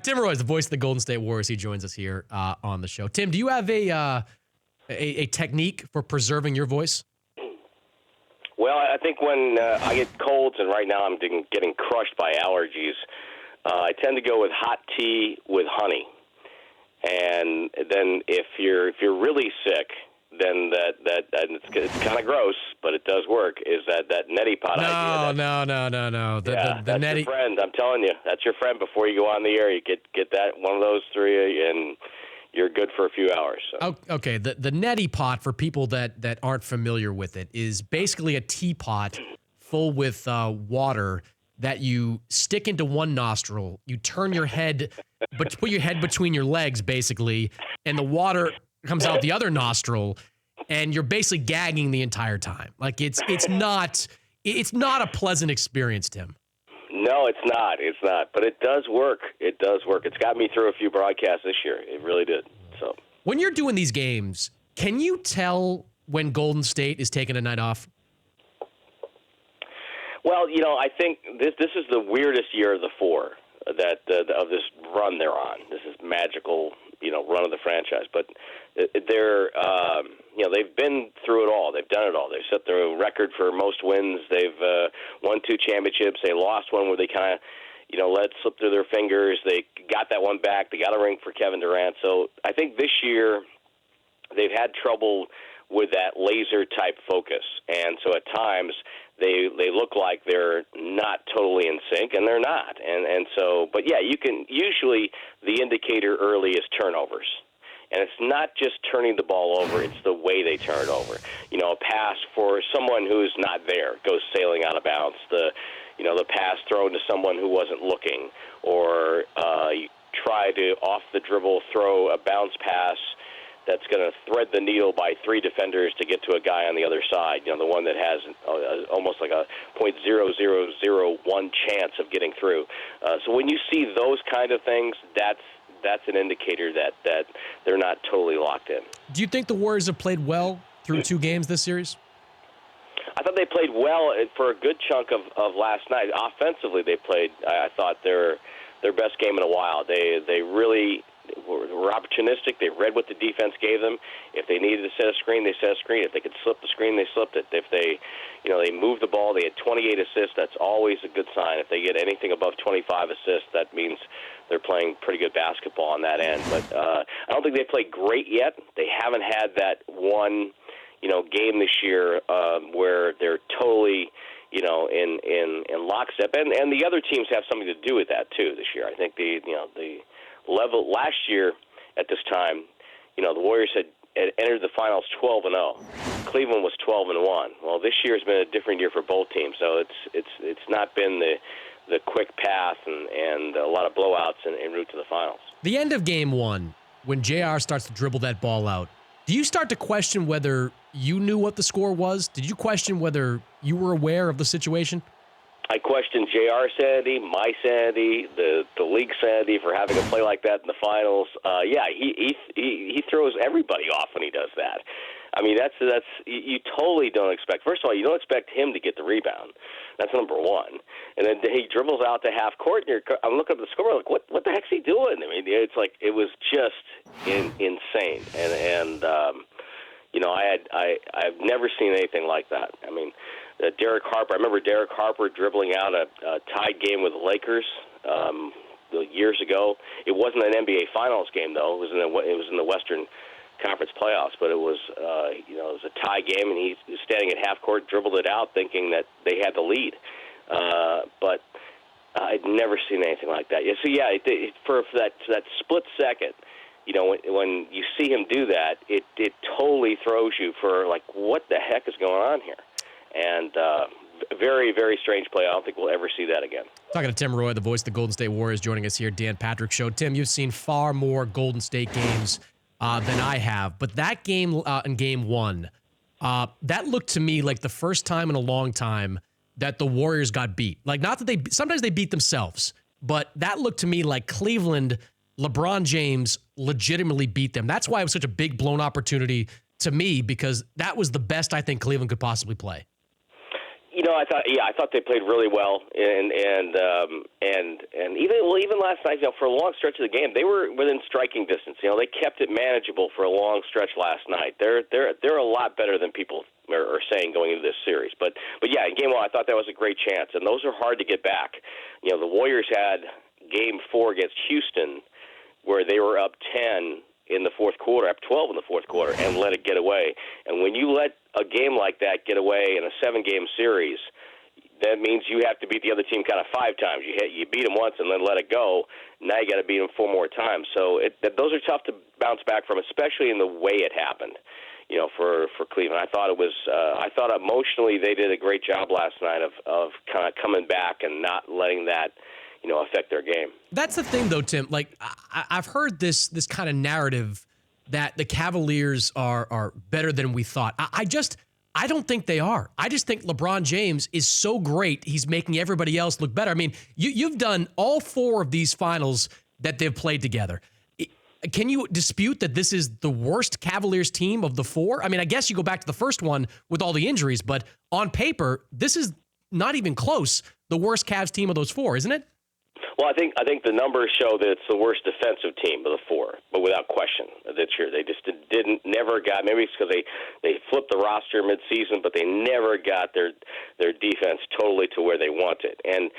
Tim Roye is the voice of the Golden State Warriors. He joins us here on the show. Tim, do you have a technique for preserving your voice? Well, I think when I get colds, and right now I'm getting crushed by allergies, I tend to go with hot tea with honey. And then if you're really sick, then that it's kind of gross, but it does work. Is that neti pot idea? No. The that's neti. your friend. I'm telling you, that's your friend. Before you go on the air, you get that one of those three, and you're good for a few hours. So. Okay, the neti pot, for people that aren't familiar with it, is basically a teapot full with water that you stick into one nostril. You turn your head, but put your head between your legs, basically, and the water comes out the other nostril, and you're basically gagging the entire time. Like it's not a pleasant experience, Tim. No, it's not. It's not. But it does work. It does work. It's got me through a few broadcasts this year. It really did. So when you're doing these games, can you tell when Golden State is taking a night off? Well, I think this is the weirdest year of the four that of this run they're on. This is magical, run of the franchise. But they're, they've been through it all. They've done it all. They've set their record for most wins. They've won 2 championships. They lost one where they kind of, let it slip through their fingers. They got that one back. They got a ring for Kevin Durant. So I think this year they've had trouble with that laser-type focus. And so at times they look like they're not totally in sync, and they're not. And so, but yeah, you can usually the indicator early is turnovers. And it's not just turning the ball over, it's the way they turn it over. A pass for someone who's not there goes sailing out of bounds. The pass thrown to someone who wasn't looking, or you try to off the dribble throw a bounce pass that's going to thread the needle by 3 defenders to get to a guy on the other side, the one that has almost like a .0001 chance of getting through. So when you see those kind of things, that's an indicator that they're not totally locked in. Do you think the Warriors have played well through 2 games this series? I thought they played well for a good chunk of last night. Offensively, they played, I thought, their best game in a while. They really were opportunistic. They read what the defense gave them. If they needed to set a screen, they set a screen. If they could slip the screen, they slipped it. If they moved the ball, they had 28 assists. That's always a good sign. If they get anything above 25 assists, that means they're playing pretty good basketball on that end. But I don't think they played great yet. They haven't had that one, game this year where they're totally, in lockstep. And the other teams have something to do with that too this year. I think the level last year at this time, the Warriors had entered the finals 12-0. Cleveland was 12-1. Well, this year has been a different year for both teams, so it's not been the quick path and a lot of blowouts en route to the finals. The end of game 1, when JR starts to dribble that ball out, do you start to question whether you knew what the score was? Did you question whether you were aware of the situation? I question JR's sanity, my sanity, the league sanity for having a play like that in the finals. He throws everybody off when he does that. I mean, that's you totally don't expect. First of all, you don't expect him to get the rebound. That's number one. And then he dribbles out to half court, and I'm looking at the score like, what the heck's he doing? I mean, it's like it was just insane. And I've never seen anything like that. I mean. Derek Harper. I remember Derek Harper dribbling out a tied game with the Lakers years ago. It wasn't an NBA Finals game though. It was in the Western Conference playoffs. But it was it was a tie game, and he was standing at half court, dribbled it out, thinking that they had the lead. But I'd never seen anything like that. So yeah, for that split second. When you see him do that, it totally throws you for like, what the heck is going on here? And very, very strange play. I don't think we'll ever see that again. Talking to Tim Roye, the voice of the Golden State Warriors, joining us here, Dan Patrick Show. Tim, you've seen far more Golden State games than I have, but that game in game 1, that looked to me like the first time in a long time that the Warriors got beat. Like, not that sometimes they beat themselves, but that looked to me like Cleveland, LeBron James legitimately beat them. That's why it was such a big blown opportunity to me, because that was the best I think Cleveland could possibly play. I thought they played really well, and even last night, for a long stretch of the game, they were within striking distance. They kept it manageable for a long stretch last night. They're a lot better than people are saying going into this series. But yeah, in game one, I thought that was a great chance, and those are hard to get back. The Warriors had game 4 against Houston, where they were up 10 in the fourth quarter, up 12 in the fourth quarter, and let it get away. And when you let a game like that get away in a 7-game series, that means you have to beat the other team kind of 5 times. You beat them once and then let it go. Now you got to beat them 4 more times. So those are tough to bounce back from, especially in the way it happened. For Cleveland, I thought emotionally they did a great job last night of kind of coming back and not letting that affect their game. That's the thing, though, Tim. Like, I've heard this kind of narrative that the Cavaliers are better than we thought. I don't think they are. I just think LeBron James is so great, he's making everybody else look better. I mean, you've done all 4 of these finals that they've played together. Can you dispute that this is the worst Cavaliers team of the 4? I mean, I guess you go back to the first one with all the injuries, but on paper, this is not even close the worst Cavs team of those 4, isn't it? Well, I think the numbers show that it's the worst defensive team of the 4, but without question this year. They just never got, maybe it's because they flipped the roster midseason, but they never got their defense totally to where they want it. And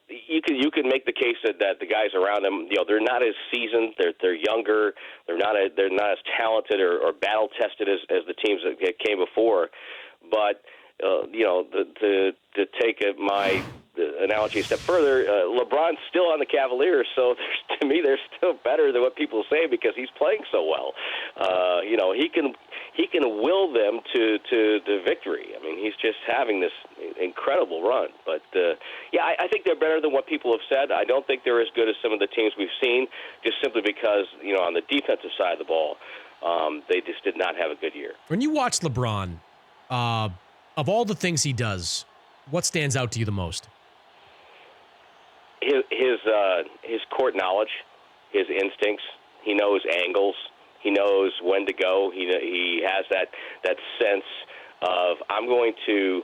you could make the case that the guys around them, they're not as seasoned, they're younger, they're not as talented or battle tested as the teams that came before. But to take my analogy a step further, LeBron's still on the Cavaliers, so to me they're still better than what people say because he's playing so well. He can will them to victory. I mean, he's just having this incredible run. But I think they're better than what people have said. I don't think they're as good as some of the teams we've seen, just simply because on the defensive side of the ball, they just did not have a good year. When you watch LeBron, of all the things he does, what stands out to you the most? His court knowledge, his instincts. He knows angles. He knows when to go. He has that sense of, I'm going to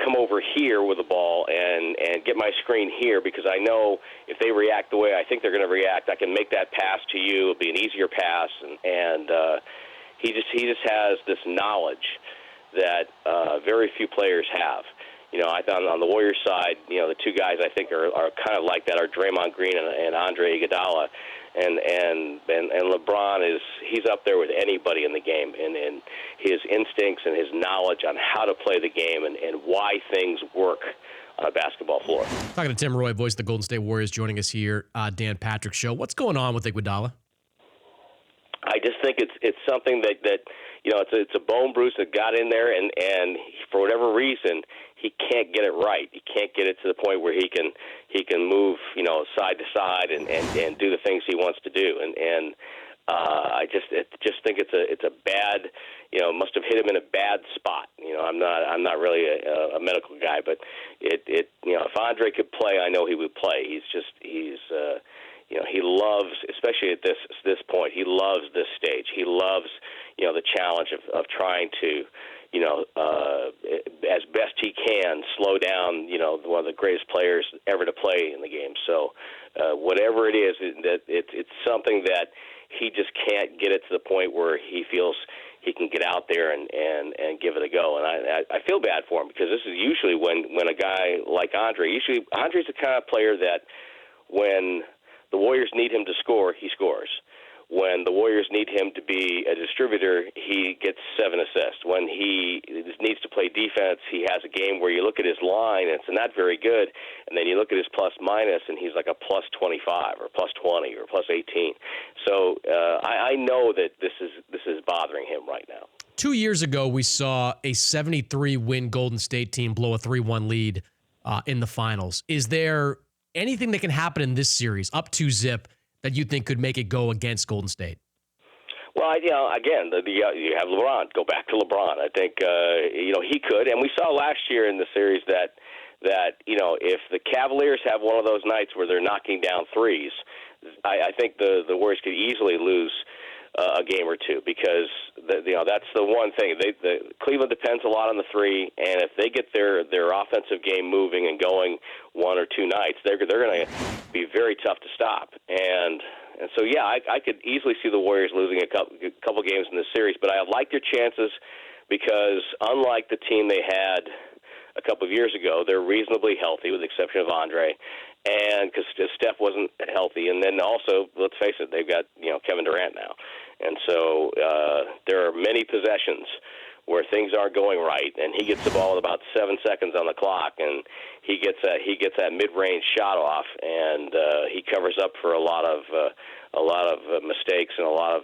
come over here with the ball and get my screen here because I know if they react the way I think they're going to react, I can make that pass to you. It'll be an easier pass, and he just has this knowledge that very few players have. I thought on the Warriors side, the 2 guys I think are kind of like that are Draymond Green and Andre Iguodala, and LeBron he's up there with anybody in the game, and his instincts and his knowledge on how to play the game and why things work on a basketball floor. Talking to Tim Roye, voice of the Golden State Warriors, joining us here, Dan Patrick Show. What's going on with Iguodala? I just think it's something that it's a bone bruise that got in there, and for whatever reason he can't get it right. He can't get it to the point where he can move side to side and do the things he wants to do. And I just think it's a bad must have hit him in a bad spot. I'm not really a medical guy, but if Andre could play, I know he would play. He's he loves, especially at this point, he loves this stage. He loves, the challenge of trying to, as best he can, slow down, one of the greatest players ever to play in the game. So whatever it is, it's something that he just can't get it to the point where he feels he can get out there and give it a go. And I feel bad for him because this is usually when a guy like Andre's the kind of player that when the Warriors need him to score, he scores. When the Warriors need him to be a distributor, he gets 7 assists. When he needs to play defense, he has a game where you look at his line, and it's not very good, and then you look at his plus-minus, and he's like a plus 25 or plus 20 or plus 18. So I know that this is bothering him right now. 2 years ago, we saw a 73-win Golden State team blow a 3-1 lead in the finals. Is there anything that can happen in this series, up 2-zip, that you think could make it go against Golden State? Well, again, you have LeBron. Go back to LeBron. I think he could, and we saw last year in the series that if the Cavaliers have one of those nights where they're knocking down threes, I think the Warriors could easily lose a game or two, because that's the one thing. Cleveland depends a lot on the three, and if they get their offensive game moving and going one or two nights, they're going to be very tough to stop. And so, yeah, I could easily see the Warriors losing a couple games in this series, but I like their chances because unlike the team they had a couple of years ago, they're reasonably healthy with the exception of Andre, and because Steph wasn't healthy. And then also, let's face it, they've got Kevin Durant now. And so there are many possessions where things aren't going right, and he gets the ball with about 7 seconds on the clock, and he gets that mid-range shot off, and he covers up for a lot of mistakes and a lot of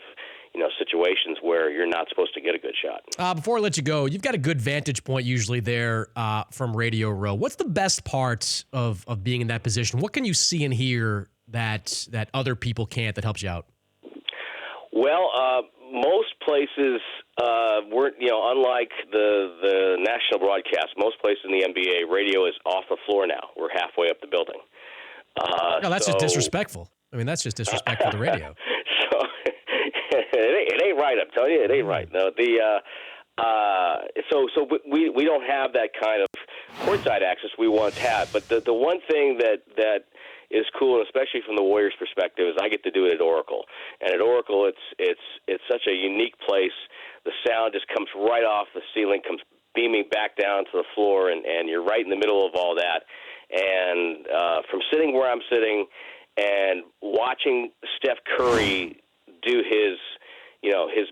situations where you're not supposed to get a good shot. Before I let you go, you've got a good vantage point usually there from Radio Row. What's the best part of being in that position? What can you see and hear that other people can't that helps you out? Well, most places weren't, unlike the national broadcast, most places in the NBA, radio is off the floor now. We're halfway up the building. No, that's just disrespectful. I mean, that's just disrespectful to the radio. So it ain't right. I'm telling you, it ain't right. No, so we don't have that kind of courtside access we once had. But the one thing that is cool, and especially from the Warriors' perspective, is I get to do it at Oracle. And at Oracle, it's such a unique place. The sound just comes right off the ceiling, comes beaming back down to the floor, and you're right in the middle of all that. And from sitting where I'm sitting and watching Steph Curry do his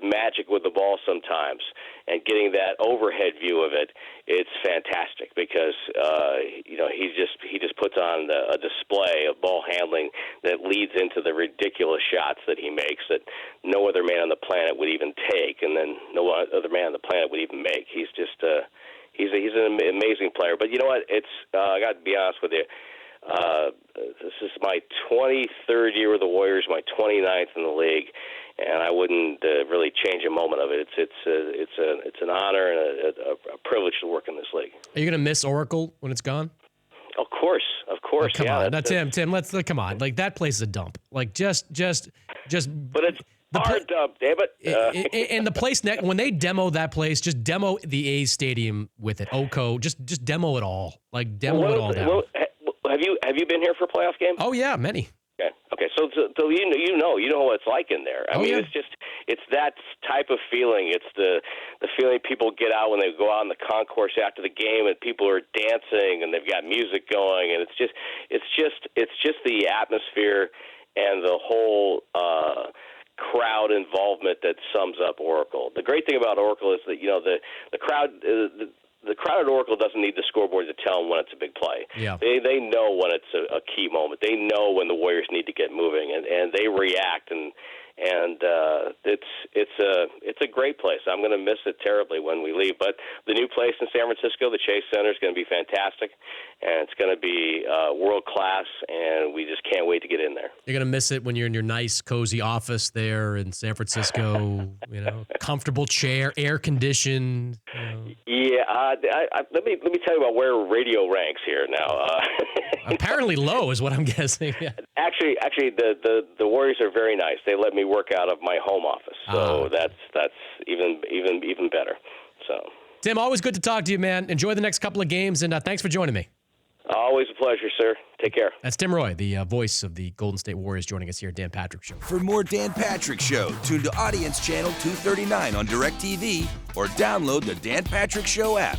magic with the ball sometimes, and getting that overhead view of it, it's fantastic because he just puts on a display of ball handling that leads into the ridiculous shots that he makes that no other man on the planet would even take, and then no other man on the planet would even make. He's just he's an amazing player. But you know what? I got to be honest with you. This is my 23rd year with the Warriors, my 29th in the league, and I wouldn't really change a moment of it. It's an honor and a privilege to work in this league. Are you going to miss Oracle when it's gone? Of course. Oh, come on, now, Tim. Let's come on. Like, that place is a dump. Like, just. But it's our dump, damn it. And the place when they demo that place, just demo the A's stadium with it. Oco, just demo it all. Like, demo it all down. Have you been here for a playoff game? Oh yeah, many. Okay. So you know what it's like in there. I mean, yeah. It's that type of feeling. It's the feeling people get out when they go out in the concourse after the game, and people are dancing and they've got music going, and it's just the atmosphere and the whole crowd involvement that sums up Oracle. The great thing about Oracle is that the crowd. The crowd at Oracle doesn't need the scoreboard to tell them when it's a big play. Yeah. They know when it's a key moment. They know when the Warriors need to get moving, and they react. And it's a great place. I'm going to miss it terribly when we leave. But the new place in San Francisco, the Chase Center, is going to be fantastic, and it's going to be world class. And we just can't wait to get in there. You're going to miss it when you're in your nice, cozy office there in San Francisco. Comfortable chair, air conditioned. Yeah, let me tell you about where radio ranks here now. Apparently low is what I'm guessing. Yeah. Actually, the Warriors are very nice. They let me work out of my home office, so that's even better. So, Tim, always good to talk to you, man. Enjoy the next couple of games, and thanks for joining me. Always a pleasure, sir. Take care. That's Tim Roye, the voice of the Golden State Warriors, joining us here at Dan Patrick Show. For more Dan Patrick Show, tune to Audience Channel 239 on DirecTV or download the Dan Patrick Show app.